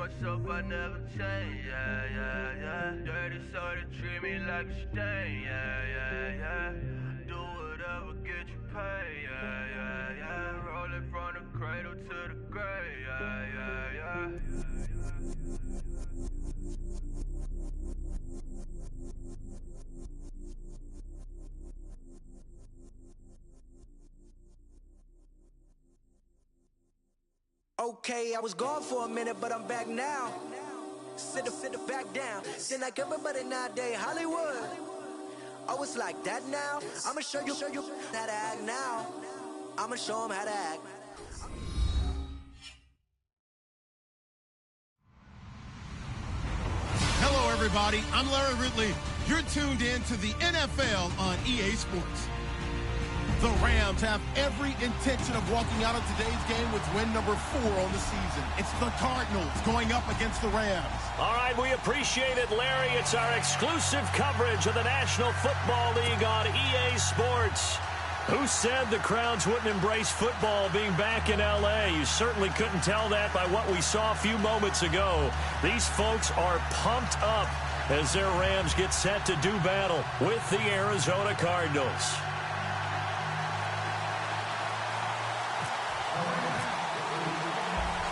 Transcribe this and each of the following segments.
myself, I never change, yeah, yeah, yeah. Dirty soul to treat me like a stain, yeah, yeah, yeah. Do whatever, get you paid, yeah, yeah, yeah. Roll it from the cradle to the grave, yeah, yeah, yeah. Okay, I was gone for a minute, but I'm back now. Sit back down. Then like everybody nowadays, Hollywood. Oh, it's like that now. I'ma show you how to act now. I'ma show them how to act. Hello, everybody. I'm Larry Ridley. You're tuned in to the NFL on EA Sports. The Rams have every intention of walking out of today's game with win number 4 on the season. It's the Cardinals going up against the Rams. All right, we appreciate it, Larry. It's our exclusive coverage of the National Football League on EA Sports. Who said the crowds wouldn't embrace football being back in L.A.? You certainly couldn't tell that by what we saw a few moments ago. These folks are pumped up as their Rams get set to do battle with the Arizona Cardinals.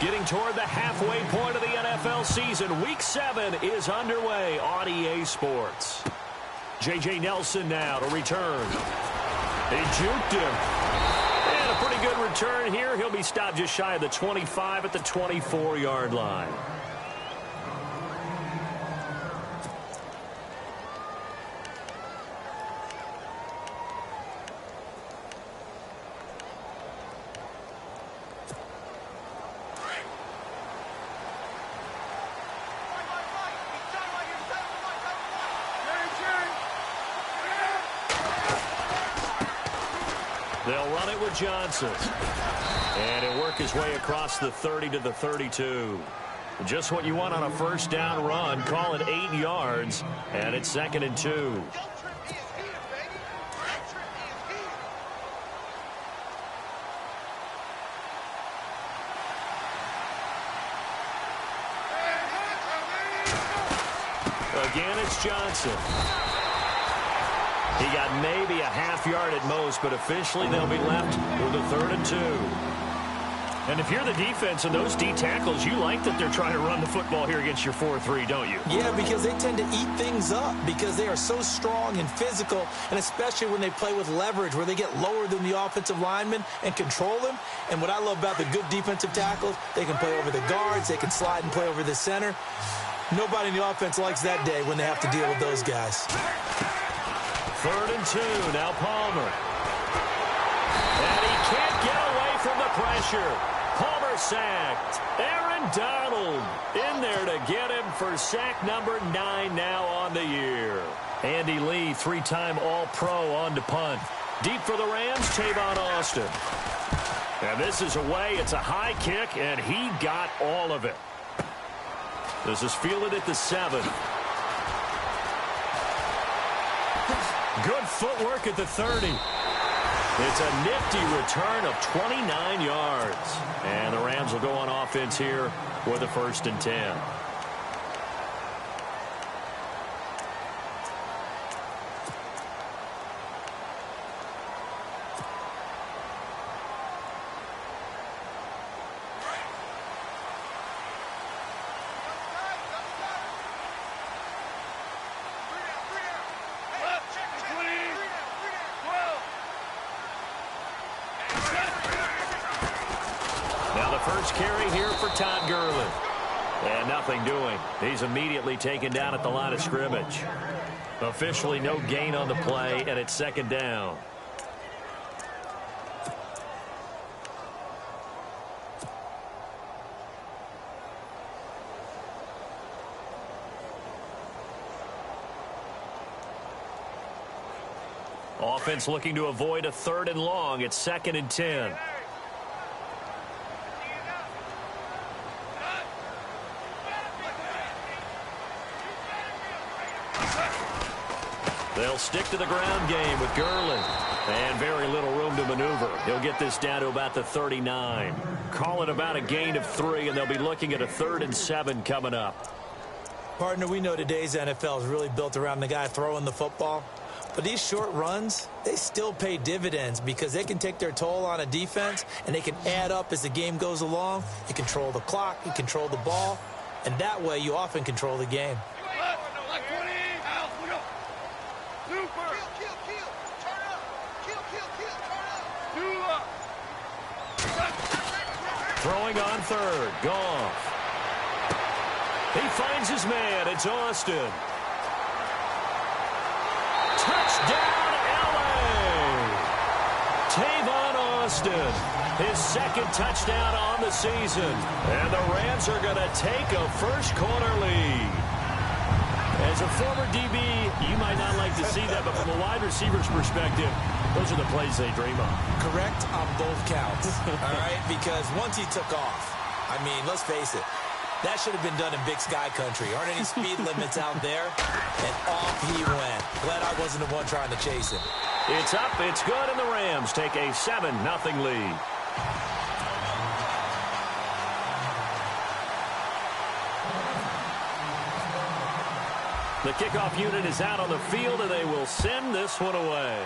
Getting toward the halfway point of the NFL season, Week 7 is underway on EA Sports. J.J. Nelson now to return. He juked him. And a pretty good return here. He'll be stopped just shy of the 25 at the 24-yard line. They'll run it with Johnson. And he'll work his way across the 30 to the 32. Just what you want on a first down run. Call it 8 yards. And it's 2nd and 2. Again, it's Johnson. He got maybe a half yard at most, but officially they'll be left with a 3rd and 2. And if you're the defense and those D tackles, you like that they're trying to run the football here against your 4-3, don't you? Yeah, because they tend to eat things up because they are so strong and physical, and especially when they play with leverage where they get lower than the offensive linemen and control them. And what I love about the good defensive tackles, they can play over the guards, they can slide and play over the center. Nobody in the offense likes that day when they have to deal with those guys. 3rd and 2, now Palmer. And he can't get away from the pressure. Palmer sacked. Aaron Donald in there to get him for sack number 9 now on the year. Andy Lee, 3-time All-Pro on to punt. Deep for the Rams, Tavon Austin. And this is away. It's a high kick, and he got all of it. This is fielded at the 7. Good footwork at the 30. It's a nifty return of 29 yards. And the Rams will go on offense here with a 1st and 10. First carry here for Todd Gurley. And nothing doing. He's immediately taken down at the line of scrimmage. Officially no gain on the play, and it's 2nd down. Offense looking to avoid a 3rd and long. It's 2nd and 10. They'll stick to the ground game with Gurley. And very little room to maneuver. He'll get this down to about the 39. Call it about a gain of 3, and they'll be looking at a 3rd and 7 coming up. Partner, we know today's NFL is really built around the guy throwing the football. But these short runs, they still pay dividends because they can take their toll on a defense, and they can add up as the game goes along. You control the clock, you control the ball, and that way you often control the game. Throwing on 3rd, Goff. He finds his man. It's Austin. Touchdown, L.A. Tavon Austin, his 2nd touchdown on the season. And the Rams are going to take a first-quarter lead. As a former DB, you might not like to see that, but from a wide receiver's perspective, those are the plays they dream of. Correct on both counts, all right? Because once he took off, I mean, let's face it, that should have been done in Big Sky Country. Aren't any speed limits out there? And off he went. Glad I wasn't the one trying to chase him. It's up, it's good, and the Rams take a 7-0 lead. The kickoff unit is out on the field, and they will send this one away.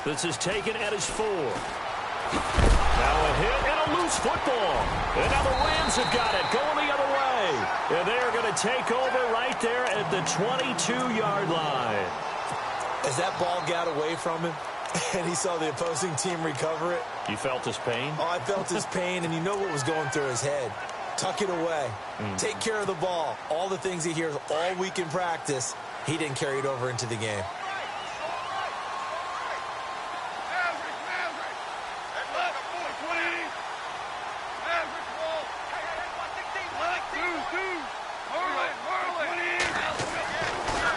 This is taken at his 4. Now a hit and a loose football. And now the Rams have got it going the other way. And they're going to take over right there at the 22-yard line. As that ball got away from him and he saw the opposing team recover it. You felt his pain? Oh, I felt his pain, and you know what was going through his head. Tuck it away. Take care of the ball. All the things he hears all week in practice, he didn't carry it over into the game.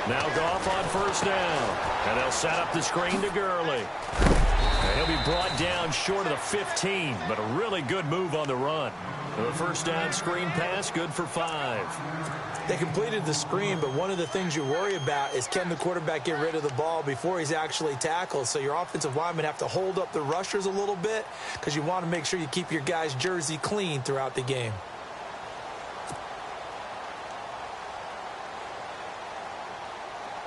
Now Goff on 1st down. And they'll set up the screen to Gurley. And he'll be brought down short of the 15, but a really good move on the run. The 1st down screen pass, good for 5. They completed the screen, but one of the things you worry about is can the quarterback get rid of the ball before he's actually tackled? So your offensive linemen have to hold up the rushers a little bit because you want to make sure you keep your guy's jersey clean throughout the game.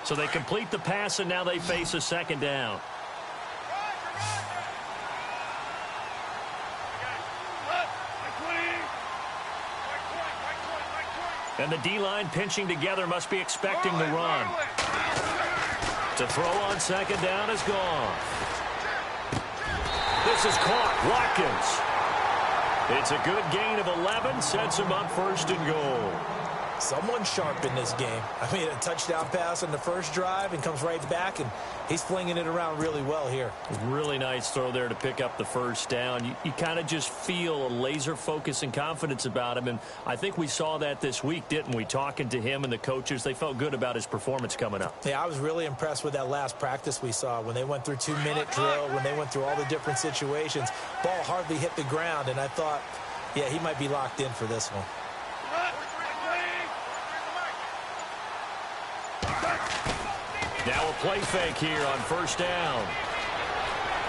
So they complete the pass, and now they face a 2nd down. And the D-line pinching together must be expecting the run. To throw on 2nd down is gone. This is caught. Watkins. It's a good gain of 11, sets him up 1st and goal. Someone sharp in this game. I mean, a touchdown pass on the first drive and comes right back, and he's flinging it around really well here. Really nice throw there to pick up the 1st down. You kind of just feel a laser focus and confidence about him, and I think we saw that this week, didn't we? Talking to him and the coaches, they felt good about his performance coming up. Yeah, I was really impressed with that last practice we saw when they went through 2-minute drill, when they went through all the different situations. Ball hardly hit the ground, and I thought, yeah, he might be locked in for this one. Now a play fake here on 1st down.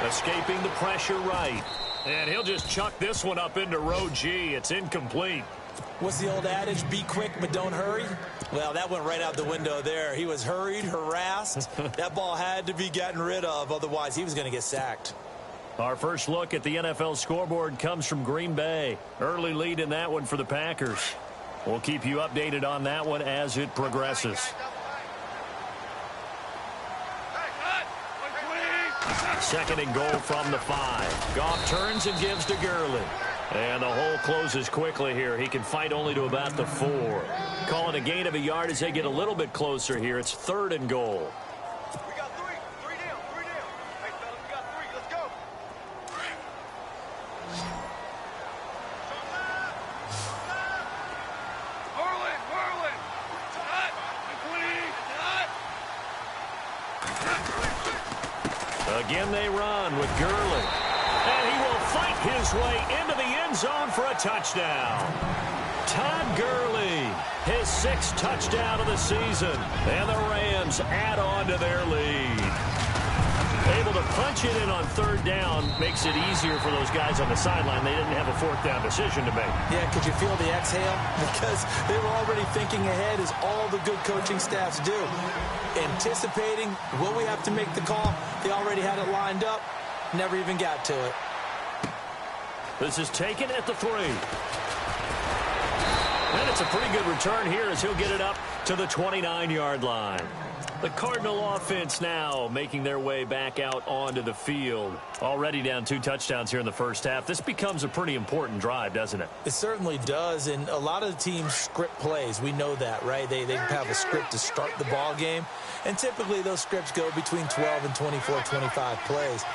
Escaping the pressure right. And he'll just chuck this one up into row G. It's incomplete. What's the old adage? Be quick, but don't hurry? Well, that went right out the window there. He was hurried, harassed. That ball had to be gotten rid of. Otherwise, he was going to get sacked. Our first look at the NFL scoreboard comes from Green Bay. Early lead in that one for the Packers. We'll keep you updated on that one as it progresses. Second and goal from the 5. Goff turns and gives to Gurley. And the hole closes quickly here. He can fight only to about the 4. Calling a gain of a yard as they get a little bit closer here. It's 3rd and goal. We got 3. 3 down. 3 down. Hey, fellas, we got 3. Let's go. Whirling. Again they run with Gurley. And he will fight his way into the end zone for a touchdown. Todd Gurley, his 6th touchdown of the season. And the Rams add on on to their lead. Able to punch it in on third down makes it easier for those guys on the sideline. They didn't have a fourth down decision to make. Yeah, could you feel the exhale? Because they were already thinking ahead, as all the good coaching staffs do. Anticipating, will we have to make the call? They already had it lined up. Never even got to it. This is taken at the 3. And it's a pretty good return here as he'll get it up to the 29-yard line. The Cardinal offense now making their way back out onto the field. Already down 2 touchdowns here in the first half. This becomes a pretty important drive, doesn't it? It certainly does, and a lot of the teams script plays. We know that, right? They have a script to start the ball game, and typically those scripts go between 12 and 24, 25 plays.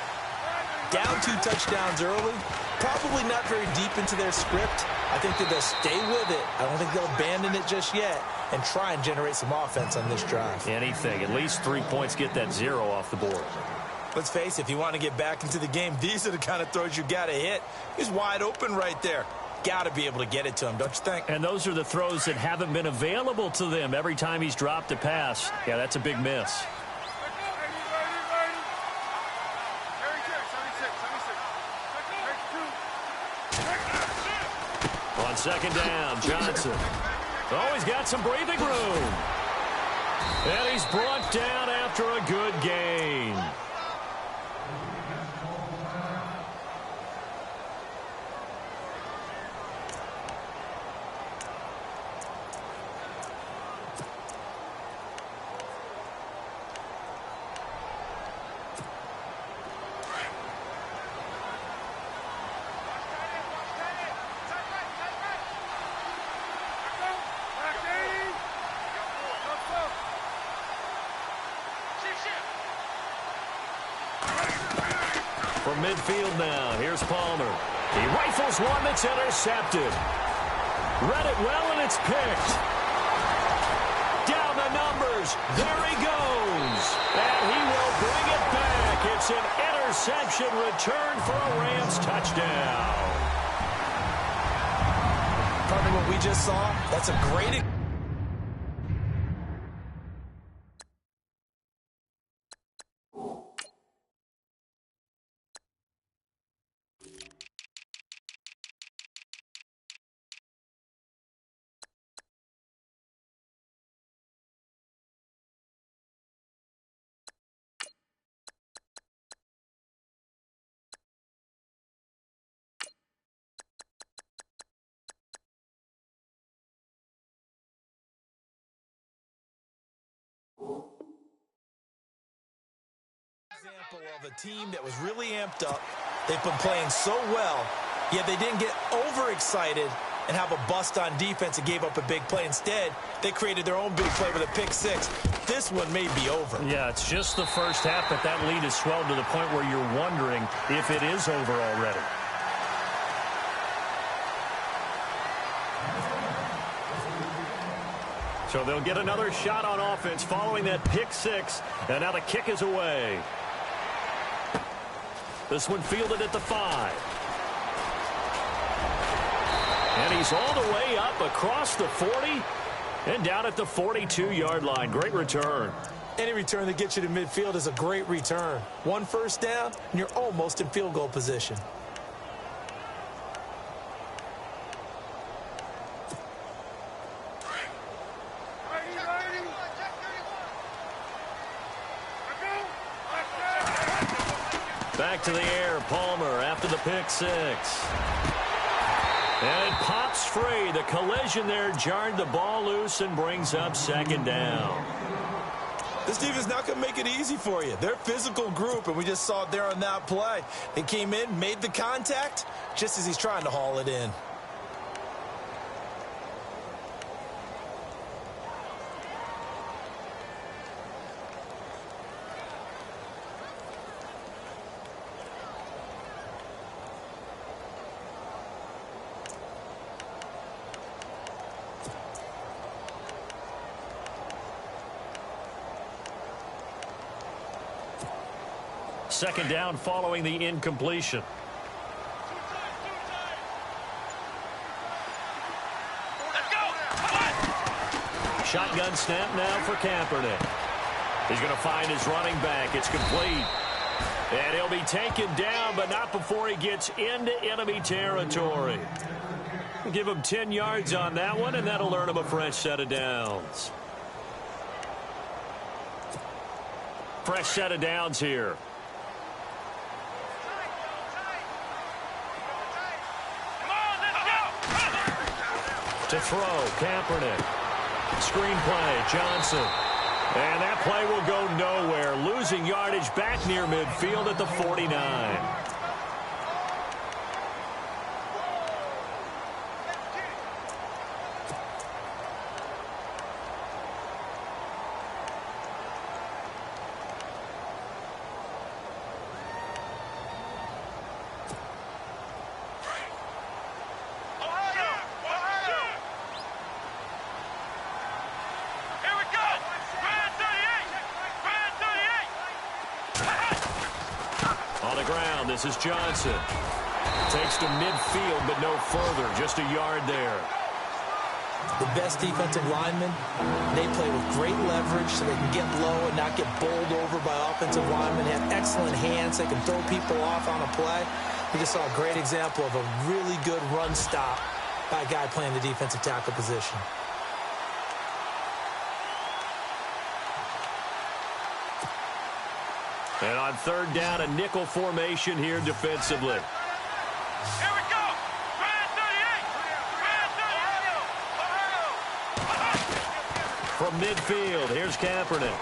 Down 2 touchdowns early, probably not very deep into their script. I think that they'll stay with it. I don't think they'll abandon it just yet and try and generate some offense on this drive. Anything. At least 3 points, get that 0 off the board. Let's face it, if you want to get back into the game, these are the kind of throws you got to hit. He's wide open right there. Got to be able to get it to him, don't you think? And those are the throws that haven't been available to them every time he's dropped a pass. Yeah, that's a big miss. On second down, Johnson. Oh, he's got some breathing room. And he's brought down after a good gain. From midfield now, here's Palmer. He rifles one that's intercepted. Read it well, and it's picked. Down the numbers. There he goes. And he will bring it back. It's an interception return for a Rams touchdown. Probably what we just saw, that's a great... example of a team that was really amped up. They've been playing so well, yet they didn't get overexcited and have a bust on defense and gave up a big play. Instead, they created their own big play with a pick 6. This one may be over. Yeah, it's just the first half, but that lead has swelled to the point where you're wondering if it is over already. So they'll get another shot on offense following that pick 6, and now the kick is away. This one fielded at the 5. And he's all the way up across the 40 and down at the 42-yard line. Great return. Any return that gets you to midfield is a great return. 1 first down, and you're almost in field goal position. Back to the air, Palmer after the pick 6. And it pops free. The collision there jarred the ball loose and brings up second down. This defense not going to make it easy for you. They're a physical group, and we just saw it there on that play. They came in, made the contact, just as he's trying to haul it in. Second down following the incompletion. Shotgun snap now for Kaepernick. He's going to find his running back. It's complete. And he'll be taken down, but not before he gets into enemy territory. Give him 10 yards on that one, and that'll earn him a fresh set of downs. Fresh set of downs here. To throw, Kaepernick. Screenplay, Johnson. And that play will go nowhere. Losing yardage back near midfield at the 49. This is Johnson. Takes to midfield, but no further. Just a yard there. The best defensive linemen, they play with great leverage so they can get low and not get bowled over by offensive linemen. They have excellent hands. They can throw people off on a play. We just saw a great example of a really good run stop by a guy playing the defensive tackle position. And on third down, a nickel formation here defensively. Here we go. Brand 38. From midfield, here's Kaepernick.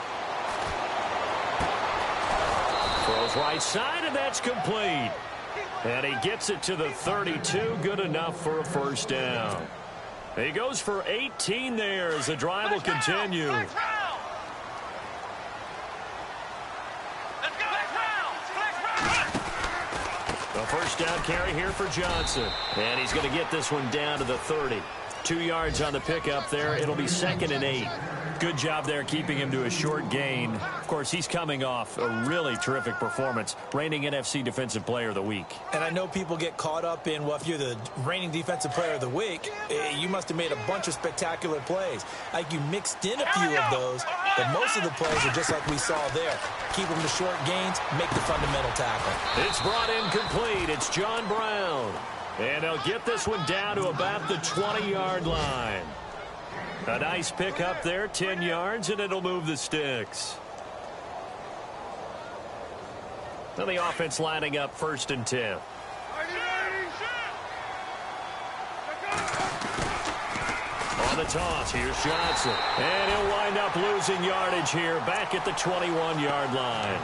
Throws right side, and that's complete. And he gets it to the 32. Good enough for a first down. He goes for 18 there as the drive will continue. First down carry here for Johnson. And he's going to get this one down to the 30. 2 yards on the pickup there. It'll be 2nd and 8. Good job there keeping him to a short gain. Of course, he's coming off a really terrific performance. Reigning NFC Defensive Player of the Week. And I know people get caught up in, well, if you're the reigning Defensive Player of the Week, you must have made a bunch of spectacular plays. Like you mixed in a few of those, but most of the plays are just like we saw there. Keep them to short gains, make the fundamental tackle. It's brought in complete. It's John Brown. And they'll get this one down to about the 20-yard line. A nice pick up there, 10 yards, and it'll move the sticks. Now the offense lining up 1st and 10. On the toss, here's Johnson. And he'll wind up losing yardage here back at the 21-yard line.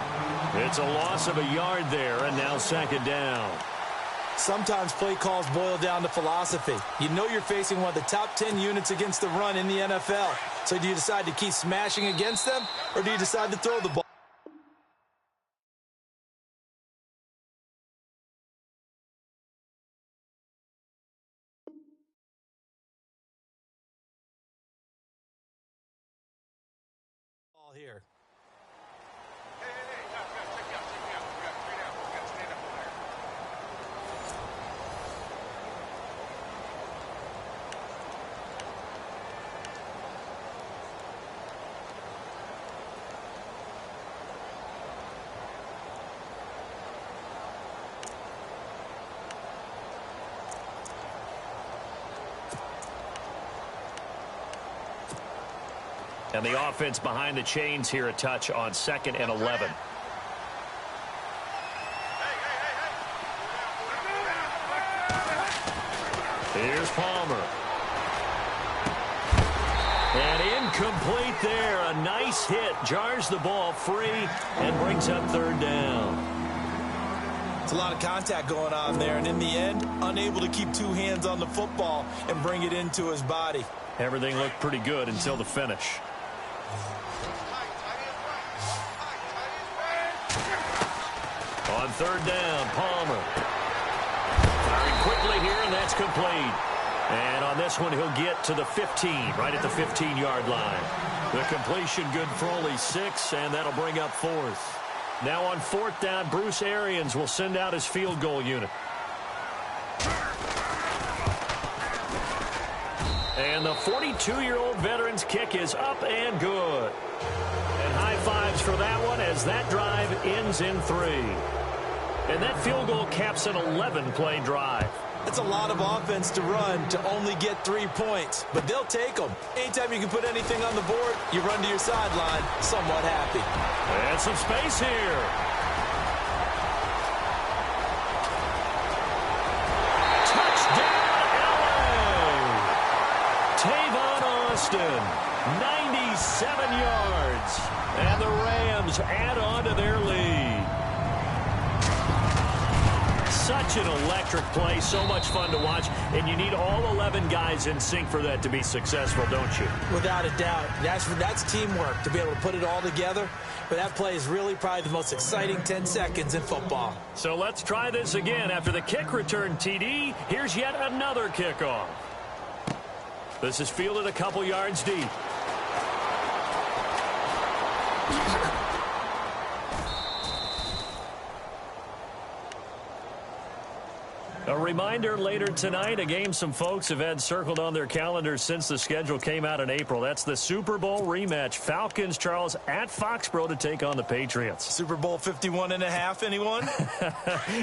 It's a loss of a yard there, and now 2nd down. Sometimes play calls boil down to philosophy. You know you're facing one of the top 10 units against the run in the NFL. So do you decide to keep smashing against them, or do you decide to throw the ball? Here. And the offense behind the chains here a touch on 2nd and 11. Here's Palmer. And incomplete there. A nice hit. Jars the ball free and brings up 3rd down. It's a lot of contact going on there. And in the end, unable to keep 2 hands on the football and bring it into his body. Everything looked pretty good until the finish. On 3rd down, Palmer. Firing quickly here, and that's complete. And on this one, he'll get to the 15, right at the 15-yard line. The completion good for only 6, and that'll bring up 4th. Now on 4th down, Bruce Arians will send out his field goal unit. And the 42-year-old veteran's kick is up and good. And high fives for that one as that drive ends in 3. And that field goal caps an 11-play drive. It's a lot of offense to run to only get 3 points, but they'll take them. Anytime you can put anything on the board, you run to your sideline somewhat happy. And some space here. Touchdown, LA! Tavon Austin, 97 yards. And the Rams add on to their lead. Such an electric play, so much fun to watch, and you need all 11 guys in sync for that to be successful, don't you? Without a doubt. That's teamwork, to be able to put it all together. But that play is really probably the most exciting 10 seconds in football. So let's try this again. After the kick return TD, here's yet another kickoff. This is fielded a couple yards deep. A reminder later tonight, a game some folks have had circled on their calendars since the schedule came out in April. That's the Super Bowl rematch. Falcons, Charles, at Foxborough to take on the Patriots. Super Bowl 51.5, anyone?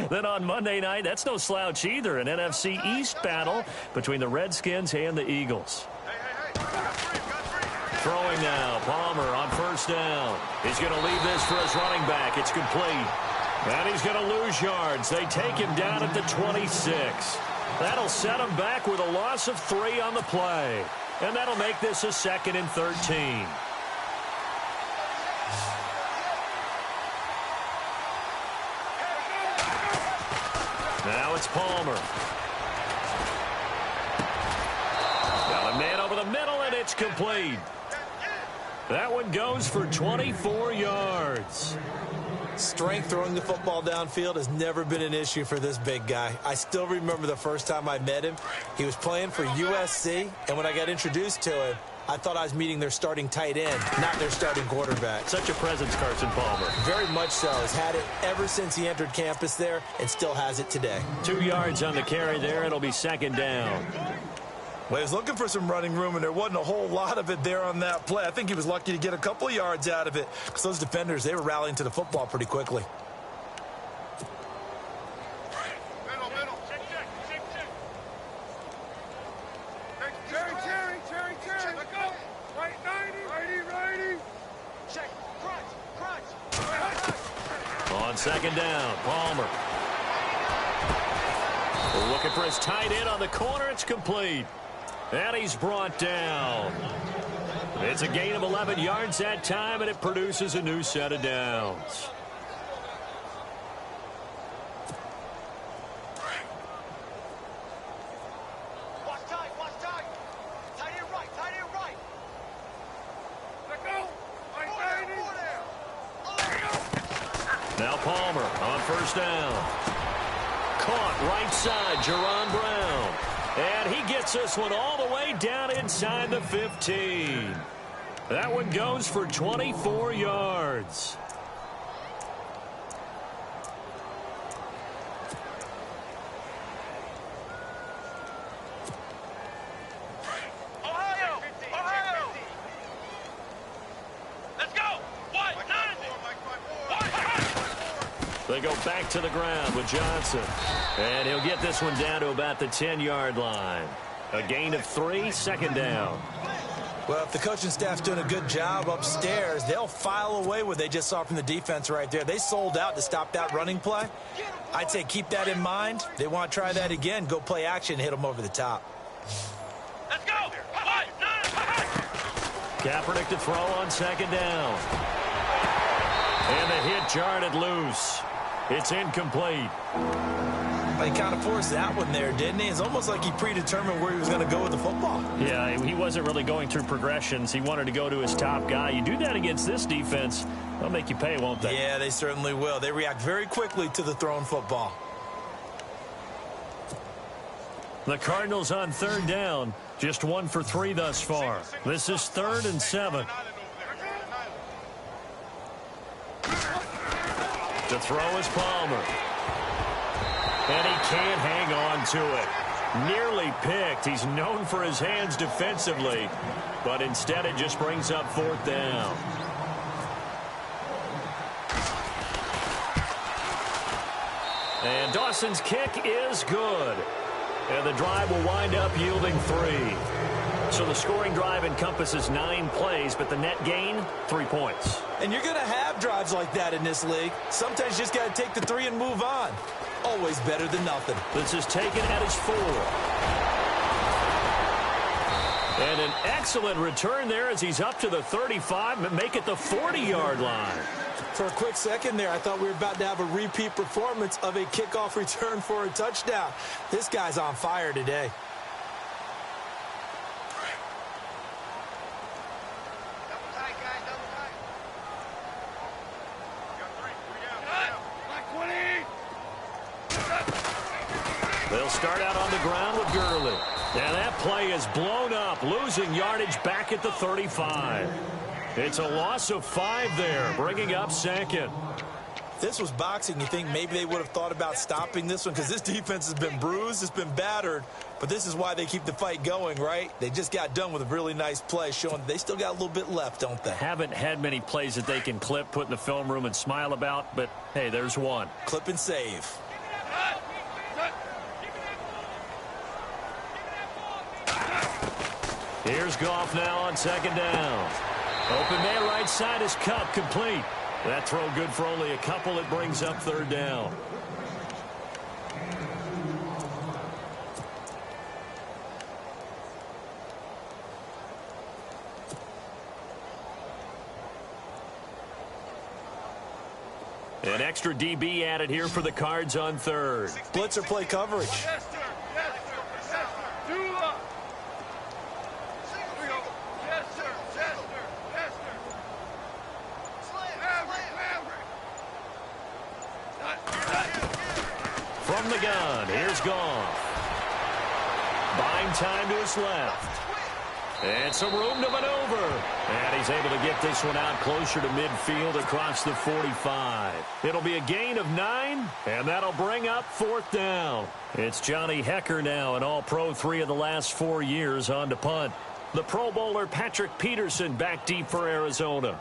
Then on Monday night, that's no slouch either. An NFC East battle between the Redskins and the Eagles. Throwing now, Palmer on first down. He's going to leave this for his running back. It's complete. And he's going to lose yards. They take him down at the 26. That'll set him back with a loss of 3 on the play. And that'll make this a 2nd and 13. Now it's Palmer. Got a man over the middle, and it's complete. That one goes for 24 yards. Strength throwing the football downfield has never been an issue for this big guy. I still remember the first time I met him. He was playing for USC, and when I got introduced to him, I thought I was meeting their starting tight end, not their starting quarterback. Such a presence, Carson Palmer. Very much so. Has had it ever since he entered campus there and still has it today. 2 yards on the carry there. It'll be 2nd down. Well, he was looking for some running room, and there wasn't a whole lot of it there on that play. I think he was lucky to get a couple of yards out of it because those defenders, they were rallying to the football pretty quickly. Middle. Check. Cherry. Let go. Right, 90. Righty. Check. Crunch. On 2nd down, Palmer. Looking for his tight end on the corner. It's complete. And he's brought down. It's a gain of 11 yards that time, and it produces a new set of downs. Watch tight. Tight end right. Let go. Right, Now Palmer on first down. Caught right side, Jerron Brown. And he gets this one all the way down inside the 15. That one goes for 24 yards. Ohio. Let's go. What? They go back to the ground with Johnson. And he'll get this one down to about the 10-yard line. A gain of 3, 2nd down. Well, if the coaching staff's doing a good job upstairs, they'll file away what they just saw from the defense right there. They sold out to stop that running play. I'd say keep that in mind. They want to try that again. Go play action and hit them over the top. Let's go. Kaepernick to throw on 2nd down. And the hit jarred it loose. It's incomplete. He kind of forced that one there, didn't he? It's almost like he predetermined where he was going to go with the football. Yeah, he wasn't really going through progressions. He wanted to go to his top guy. You do that against this defense, they'll make you pay, won't they? Yeah, they certainly will. They react very quickly to the thrown football. The Cardinals on 3rd down, just 1 for 3 thus far. This is 3rd and 7. To throw is Palmer. And he can't hang on to it. Nearly picked. He's known for his hands defensively, but instead it just brings up 4th down. And Dawson's kick is good. And the drive will wind up yielding 3. So the scoring drive encompasses 9 plays, but the net gain, 3 points. And you're going to have drives like that in this league. Sometimes you just got to take the 3 and move on. Always better than nothing. This is taken at his 4. And an excellent return there as he's up to the 35, make it the 40-yard line. For a quick second there, I thought we were about to have a repeat performance of a kickoff return for a touchdown. This guy's on fire today. They'll start out on the ground with Gurley. And that play is blown up, losing yardage back at the 35. It's a loss of 5 there, bringing up 2nd. This was boxing. You think maybe they would have thought about stopping this one because this defense has been bruised, it's been battered, but this is why they keep the fight going, right? They just got done with a really nice play, showing they still got a little bit left, don't they? Haven't had many plays that they can clip, put in the film room, and smile about, but hey, there's one. Clip and save. Here's Goff now on 2nd down. Open man right side is Kupp, complete. That throw good for only a couple. It brings up 3rd down. An extra DB added here for the Cards on 3rd. Blitzer play coverage. Yes, sir. Yes, sir. Yes, sir. Do up. Yes, sir. Yes, sir. Yes, sir. From the gun, here's Goff. Buying time to his left. And some room to maneuver. And he's able to get this one out closer to midfield across the 45. It'll be a gain of 9, and that'll bring up 4th down. It's Johnny Hekker now, an All-Pro 3 of the last 4 years on to punt. The Pro Bowler Patrick Peterson back deep for Arizona.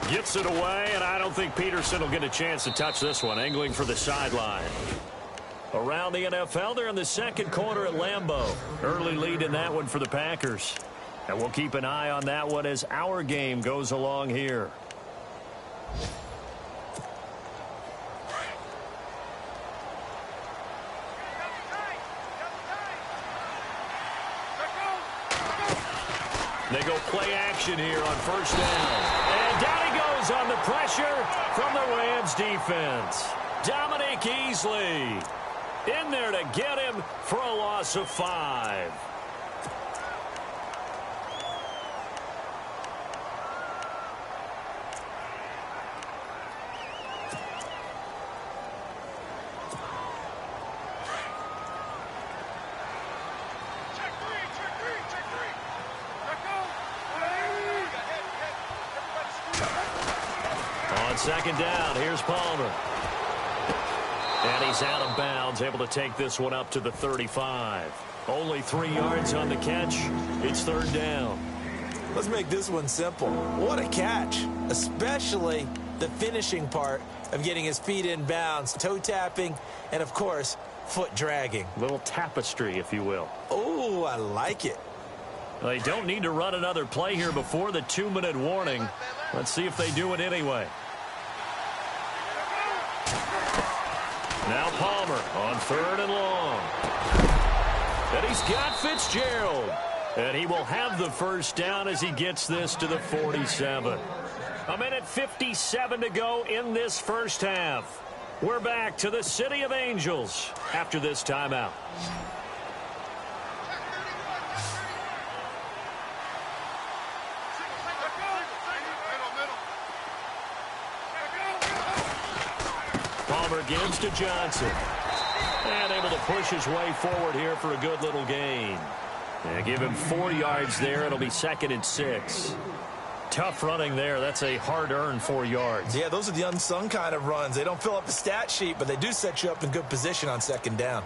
Gets it away, and I don't think Peterson will get a chance to touch this one, angling for the sideline. Around the NFL, they're in the 2nd quarter at Lambeau. Early lead in that one for the Packers. And we'll keep an eye on that one as our game goes along here. They go play action here on 1st down. And down he goes on the pressure from the Rams defense. Dominique Easley in there to get him for a loss of 5. On 2nd down, here's Palmer. And he's out of bounds, able to take this one up to the 35. Only 3 yards on the catch. It's 3rd down. Let's make this one simple. What a catch, especially the finishing part of getting his feet in bounds, toe tapping, and, of course, foot dragging. Little tapestry, if you will. Oh, I like it. They don't need to run another play here before the 2-minute warning. Let's see if they do it anyway. Now Palmer on 3rd and long. And he's got Fitzgerald. And he will have the 1st down as he gets this to the 47. 1:57 to go in this 1st half. We're back to the City of Angels after this timeout. Palmer gives to Johnson. And able to push his way forward here for a good little gain. And give him 4 yards there. It'll be 2nd and 6. Tough running there. That's a hard-earned 4 yards. Yeah, those are the unsung kind of runs. They don't fill up the stat sheet, but they do set you up in good position on 2nd down.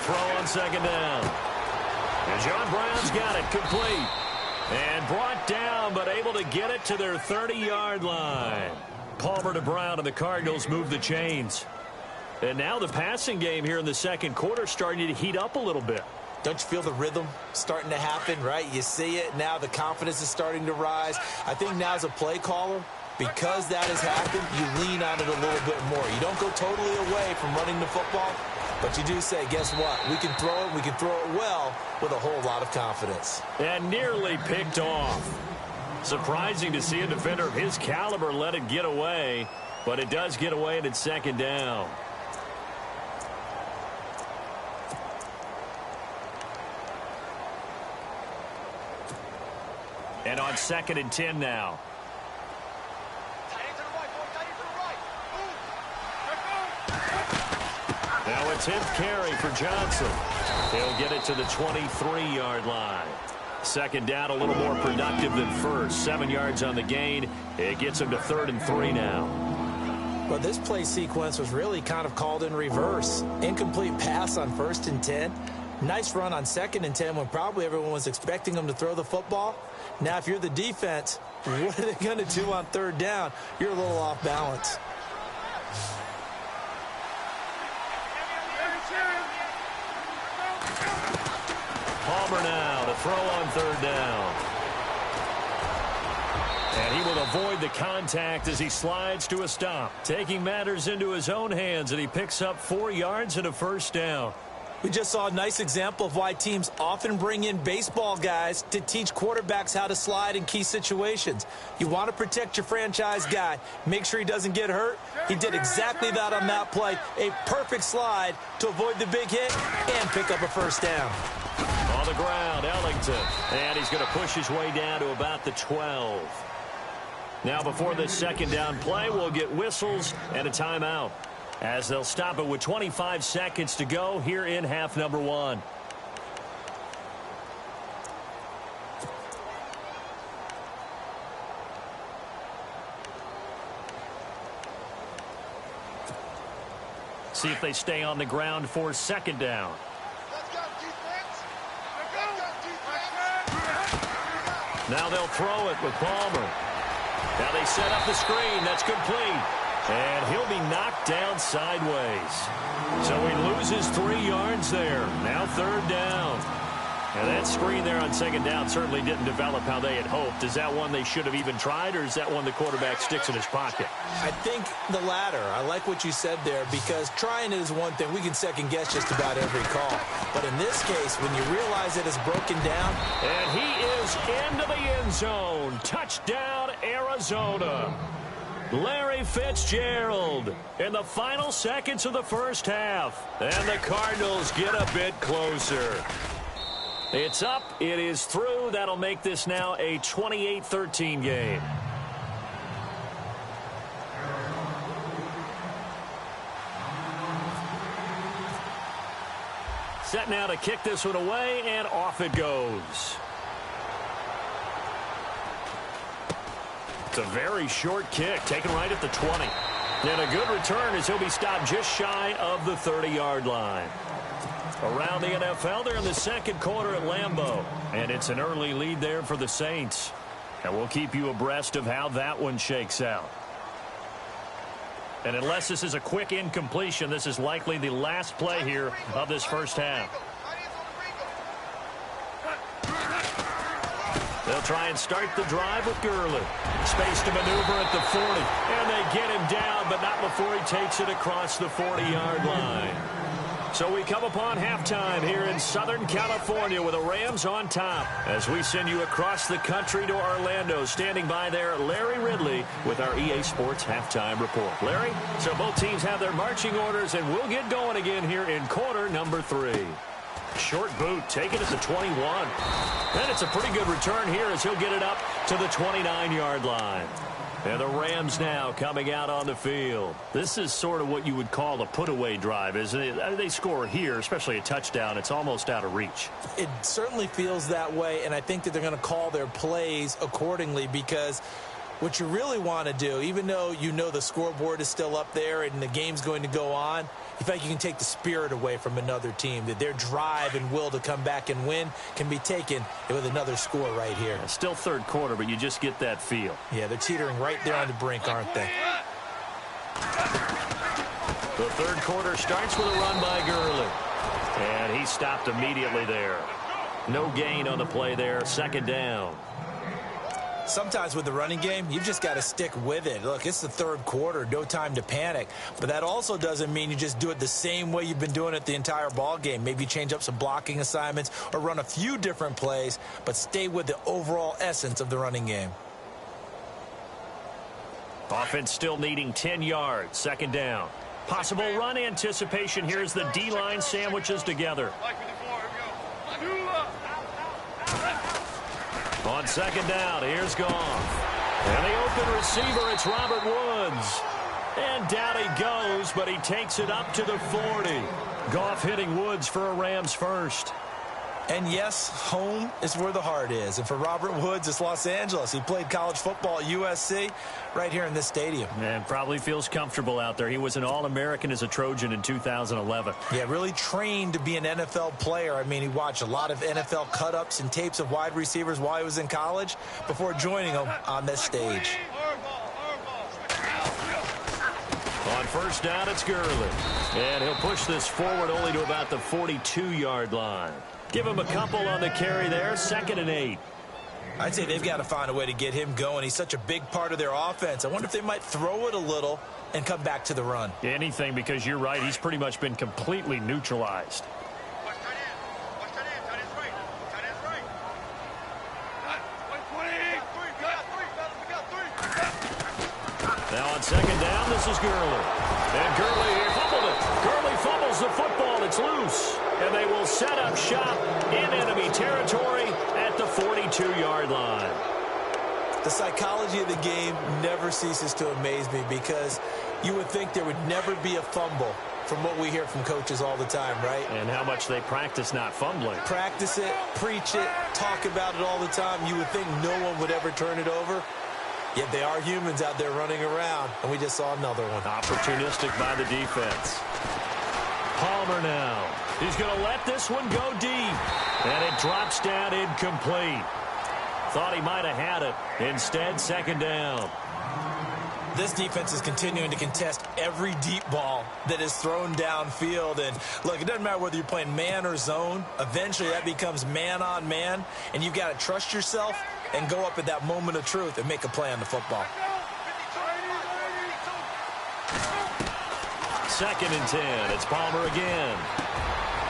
throw on second down. And John Brown's got it complete. And brought down, but able to get it to their 30-yard line. Palmer to Brown, and the Cardinals move the chains. And now the passing game here in the second quarter starting to heat up a little bit. Don't you feel the rhythm starting to happen, right? You see it. Now the confidence is starting to rise. I think now as a play caller, because that has happened, you lean on it a little bit more. You don't go totally away from running the football, but you do say, guess what? We can throw it. We can throw it well with a whole lot of confidence. And nearly picked off. Surprising to see a defender of his caliber let it get away, but it does get away and it's second down. And on 2nd and 10 now. Now a 10th carry for Johnson. He'll get it to the 23-yard line. Second down, a little more productive than first. 7 yards on the gain. It gets him to 3rd and 3 now. Well, this play sequence was really kind of called in reverse. Incomplete pass on 1st and 10. Nice run on 2nd and 10 when probably everyone was expecting them to throw the football. Now, if you're the defense, what are they going to do on 3rd down? You're a little off balance. Palmer now to throw on 3rd down. And he will avoid the contact as he slides to a stop. Taking matters into his own hands, and he picks up 4 yards and a 1st down. We just saw a nice example of why teams often bring in baseball guys to teach quarterbacks how to slide in key situations. You want to protect your franchise guy. Make sure he doesn't get hurt. He did exactly that on that play. A perfect slide to avoid the big hit and pick up a 1st down. On the ground, Ellington. And he's going to push his way down to about the 12. Now before this second down play, we'll get whistles and a timeout, as they'll stop it with 25 seconds to go here in half number 1. See if they stay on the ground for second down. Now they'll throw it with Palmer. Now they set up the screen. That's complete. And he'll be knocked down sideways. So he loses 3 yards there. Now 3rd down. And that screen there on 2nd down certainly didn't develop how they had hoped. Is that one they should have even tried, or is that one the quarterback sticks in his pocket? I think the latter. I like what you said there, because trying it is one thing. We can second-guess just about every call. But in this case, when you realize it is broken down. And he is into the end zone. Touchdown, Arizona. Larry Fitzgerald in the final seconds of the first half. And the Cardinals get a bit closer. It's up. It is through. That'll make this now a 28-13 game. Set now to kick this one away, and off it goes. It's a very short kick, taken right at the 20. And a good return as he'll be stopped just shy of the 30-yard line. Around the NFL, they're in the second quarter at Lambeau. And it's an early lead there for the Saints. And we'll keep you abreast of how that one shakes out. And unless this is a quick incompletion, this is likely the last play here of this first half. They'll try and start the drive with Gurley. Space to maneuver at the 40. And they get him down, but not before he takes it across the 40-yard line. So we come upon halftime here in Southern California with the Rams on top as we send you across the country to Orlando. Standing by there, Larry Ridley with our EA Sports Halftime Report. Larry, so both teams have their marching orders, and we'll get going again here in quarter number 3. Short boot, taken at the 21. And it's a pretty good return here as he'll get it up to the 29-yard line. And the Rams now coming out on the field. This is sort of what you would call a put-away drive, isn't it? They score here, especially a touchdown. It's almost out of reach. It certainly feels that way, and I think that they're going to call their plays accordingly, because what you really want to do, even though you know the scoreboard is still up there and the game's going to go on, you feel like you can take the spirit away from another team, that their drive and will to come back and win can be taken with another score right here. Still third quarter, but you just get that feel. Yeah, they're teetering right there on the brink, aren't they? The third quarter starts with a run by Gurley. And he stopped immediately there. No gain on the play there, second down. Sometimes with the running game, you've just got to stick with it. Look, it's the third quarter, no time to panic. But that also doesn't mean you just do it the same way you've been doing it the entire ball game. Maybe change up some blocking assignments or run a few different plays, but stay with the overall essence of the running game. Offense still needing 10 yards, second down. Possible run anticipation. Here's the D-line sandwiches together. On second down, here's Goff. And the open receiver, it's Robert Woods. And down he goes, but he takes it up to the 40. Goff hitting Woods for a Rams first. And yes, home is where the heart is. And for Robert Woods, it's Los Angeles. He played college football at USC right here in this stadium. And probably feels comfortable out there. He was an All-American as a Trojan in 2011. Yeah, really trained to be an NFL player. I mean, he watched a lot of NFL cut-ups and tapes of wide receivers while he was in college before joining them on this stage. On first down, it's Gurley. And he'll push this forward only to about the 42-yard line. Give him a couple on the carry there, 2nd and 8. I'd say they've got to find a way to get him going. He's such a big part of their offense. I wonder if they might throw it a little and come back to the run. Anything, because you're right, he's pretty much been completely neutralized. Now on second down, this is Gurley. And Gurley fumbled it. Gurley fumbles the football. It's loose. And they will set up shop in enemy territory at the 42-yard line. The psychology of the game never ceases to amaze me because you would think there would never be a fumble from what we hear from coaches all the time, right? And how much they practice not fumbling. Practice it, preach it, talk about it all the time. You would think no one would ever turn it over. Yet they are humans out there running around, and we just saw another one. Opportunistic by the defense. Palmer now. He's going to let this one go deep. And it drops down incomplete. Thought he might have had it. Instead, second down. This defense is continuing to contest every deep ball that is thrown downfield. And, look, it doesn't matter whether you're playing man or zone. Eventually, that becomes man-on-man, and you've got to trust yourself and go up at that moment of truth and make a play on the football. 2nd and 10. It's Palmer again.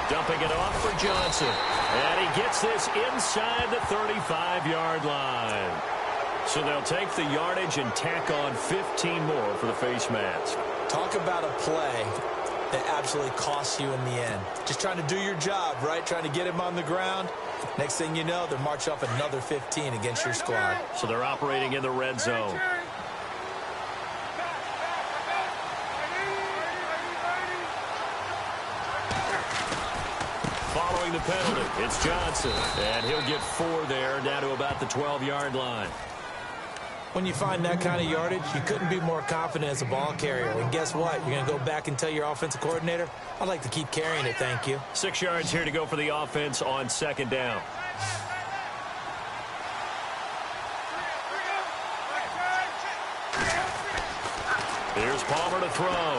Dumping it off for Johnson. And he gets this inside the 35-yard line. So they'll take the yardage and tack on 15 more for the face mask. Talk about a play that absolutely costs you in the end. Just trying to do your job, right? Trying to get him on the ground. Next thing you know, they'll march off another 15 against your squad. So they're operating in the red zone. Following the penalty, it's Johnson. And he'll get 4 there, down to about the 12-yard line. When you find that kind of yardage, you couldn't be more confident as a ball carrier. And guess what? You're going to go back and tell your offensive coordinator, I'd like to keep carrying it, thank you. 6 yards here to go for the offense on second down. Here's Palmer to throw.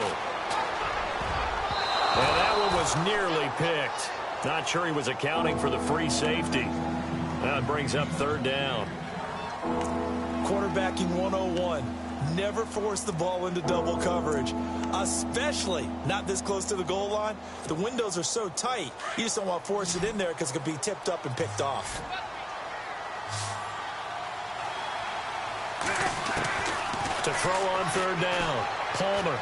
And that one was nearly picked. Not sure he was accounting for the free safety. That brings up third down. Quarterbacking 101. Never force the ball into double coverage, especially not this close to the goal line. The windows are so tight, you just don't want to force it in there because it could be tipped up and picked off. To throw on third down, Palmer.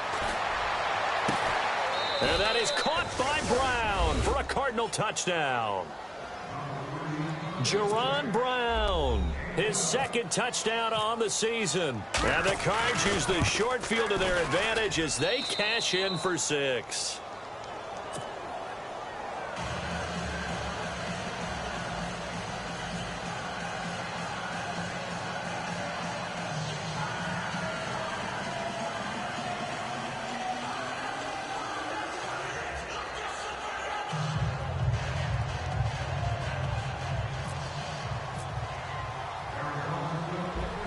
And that is caught by Brown for a Cardinal touchdown. Jaron Brown, his 2nd touchdown on the season. And the Cards use the short field to their advantage as they cash in for 6.